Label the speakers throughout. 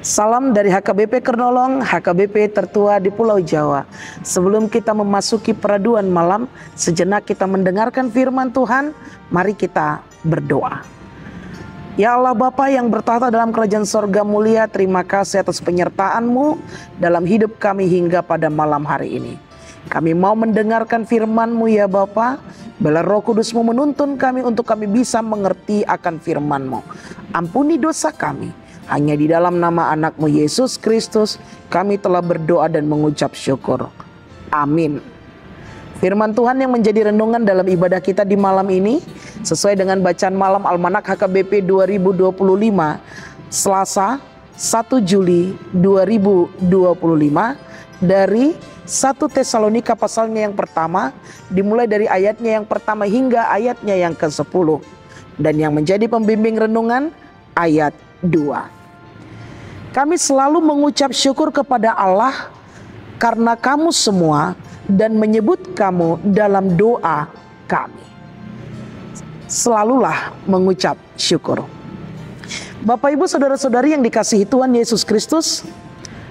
Speaker 1: Salam dari HKBP Kernolong, HKBP tertua di Pulau Jawa. Sebelum kita memasuki peraduan malam, sejenak kita mendengarkan firman Tuhan. Mari kita berdoa. Ya Allah Bapa yang bertahta dalam kerajaan sorga mulia, terima kasih atas penyertaan-Mu dalam hidup kami hingga pada malam hari ini. Kami mau mendengarkan firman-Mu ya Bapa. Bila Roh Kudus-Mu menuntun kami untuk kami bisa mengerti akan firman-Mu. Ampuni dosa kami. Hanya di dalam nama anak-Mu Yesus Kristus kami telah berdoa dan mengucap syukur. Amin. Firman Tuhan yang menjadi renungan dalam ibadah kita di malam ini sesuai dengan bacaan malam Almanak HKBP 2025 Selasa 1 Juli 2025 dari 1 Tesalonika pasalnya yang pertama, dimulai dari ayatnya yang pertama hingga ayatnya yang ke-10, dan yang menjadi pembimbing renungan ayat 2. Kami selalu mengucap syukur kepada Allah karena kamu semua dan menyebut kamu dalam doa kami. Selalulah mengucap syukur. Bapak Ibu saudara-saudari yang dikasihi Tuhan Yesus Kristus,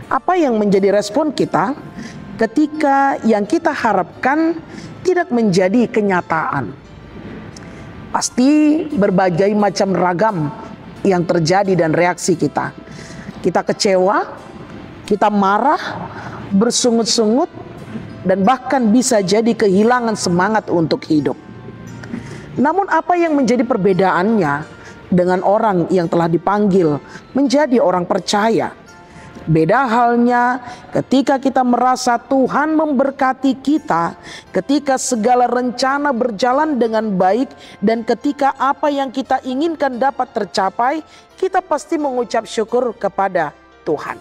Speaker 1: apa yang menjadi respon kita ketika yang kita harapkan tidak menjadi kenyataan? Pasti berbagai macam ragam yang terjadi dan reaksi kita. Kita kecewa, kita marah, bersungut-sungut, dan bahkan bisa jadi kehilangan semangat untuk hidup. Namun apa yang menjadi perbedaannya dengan orang yang telah dipanggil menjadi orang percaya? Beda halnya ketika kita merasa Tuhan memberkati kita, ketika segala rencana berjalan dengan baik, dan ketika apa yang kita inginkan dapat tercapai, kita pasti mengucap syukur kepada Tuhan.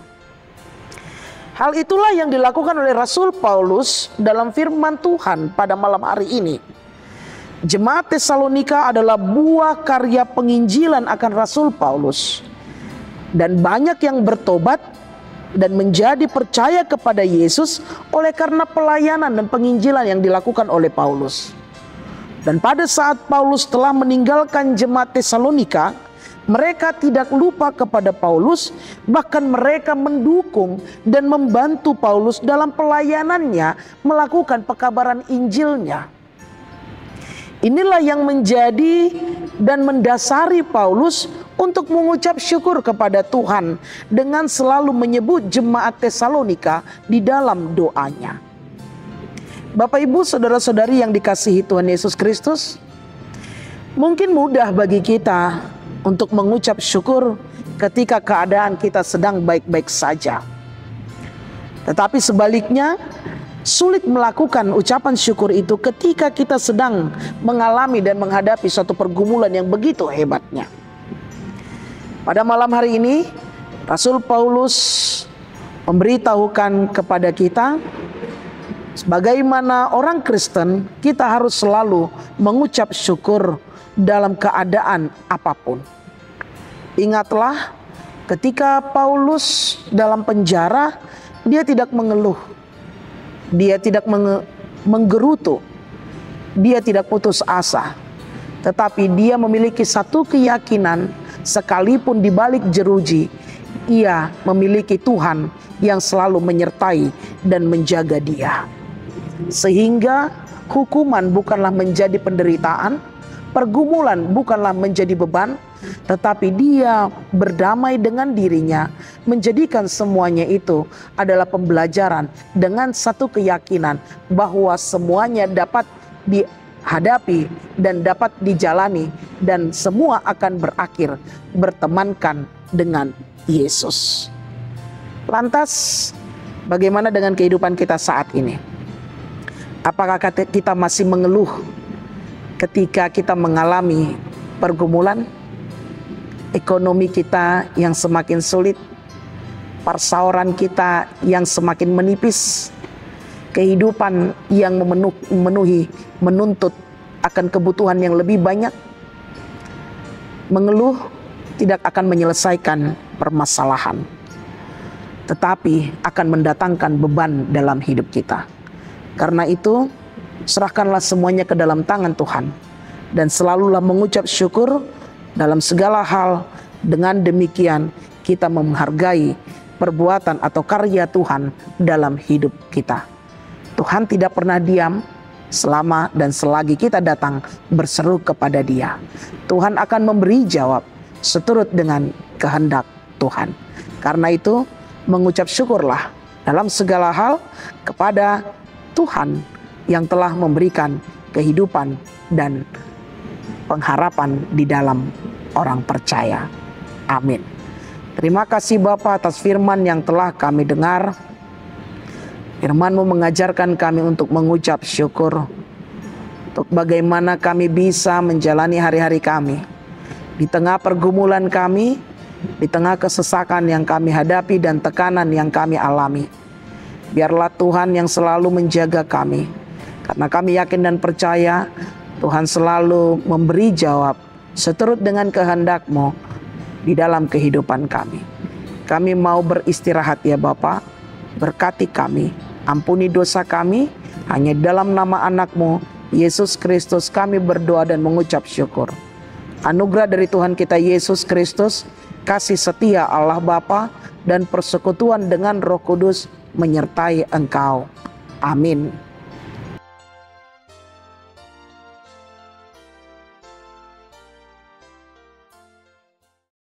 Speaker 1: Hal itulah yang dilakukan oleh Rasul Paulus dalam firman Tuhan pada malam hari ini. Jemaat Tesalonika adalah buah karya penginjilan akan Rasul Paulus, dan banyak yang bertobat dan menjadi percaya kepada Yesus oleh karena pelayanan dan penginjilan yang dilakukan oleh Paulus. Dan pada saat Paulus telah meninggalkan jemaat Tesalonika, mereka tidak lupa kepada Paulus, bahkan mereka mendukung dan membantu Paulus dalam pelayanannya melakukan pekabaran Injilnya. Inilah yang menjadi dan mendasari Paulus untuk mengucap syukur kepada Tuhan dengan selalu menyebut jemaat Tesalonika di dalam doanya. Bapak Ibu saudara-saudari yang dikasihi Tuhan Yesus Kristus, mungkin mudah bagi kita untuk mengucap syukur ketika keadaan kita sedang baik-baik saja. Tetapi sebaliknya, sulit melakukan ucapan syukur itu ketika kita sedang mengalami dan menghadapi suatu pergumulan yang begitu hebatnya. Pada malam hari ini, Rasul Paulus memberitahukan kepada kita, sebagaimana orang Kristen, kita harus selalu mengucap syukur dalam keadaan apapun. Ingatlah, ketika Paulus dalam penjara, dia tidak mengeluh, dia tidak menggerutu, dia tidak putus asa, tetapi dia memiliki satu keyakinan, sekalipun di balik jeruji, ia memiliki Tuhan yang selalu menyertai dan menjaga dia. Sehingga hukuman bukanlah menjadi penderitaan, pergumulan bukanlah menjadi beban, tetapi dia berdamai dengan dirinya, menjadikan semuanya itu adalah pembelajaran dengan satu keyakinan bahwa semuanya dapat dihadapi dan dapat dijalani, dan semua akan berakhir bertemankan dengan Yesus. Lantas, bagaimana dengan kehidupan kita saat ini? Apakah kita masih mengeluh ketika kita mengalami pergumulan? Ekonomi kita yang semakin sulit, persauran kita yang semakin menipis, kehidupan yang menuntut akan kebutuhan yang lebih banyak. Mengeluh tidak akan menyelesaikan permasalahan, tetapi akan mendatangkan beban dalam hidup kita. Karena itu, serahkanlah semuanya ke dalam tangan Tuhan, dan selalulah mengucap syukur dalam segala hal. Dengan demikian kita menghargai perbuatan atau karya Tuhan dalam hidup kita. Tuhan tidak pernah diam selama dan selagi kita datang berseru kepada Dia. Tuhan akan memberi jawab seturut dengan kehendak Tuhan. Karena itu, mengucap syukurlah dalam segala hal kepada Tuhan yang telah memberikan kehidupan dan pengharapan di dalam orang percaya. Amin. Terima kasih Bapa atas firman yang telah kami dengar. Firman-Mu mengajarkan kami untuk mengucap syukur, untuk bagaimana kami bisa menjalani hari-hari kami. Di tengah pergumulan kami, di tengah kesesakan yang kami hadapi dan tekanan yang kami alami. Biarlah Tuhan yang selalu menjaga kami. Karena kami yakin dan percaya Tuhan selalu memberi jawab seturut dengan kehendak-Mu di dalam kehidupan kami. Kami mau beristirahat ya Bapa, berkati kami, ampuni dosa kami, hanya dalam nama anak-Mu, Yesus Kristus kami berdoa dan mengucap syukur. Anugerah dari Tuhan kita Yesus Kristus, kasih setia Allah Bapa, dan persekutuan dengan Roh Kudus menyertai engkau. Amin.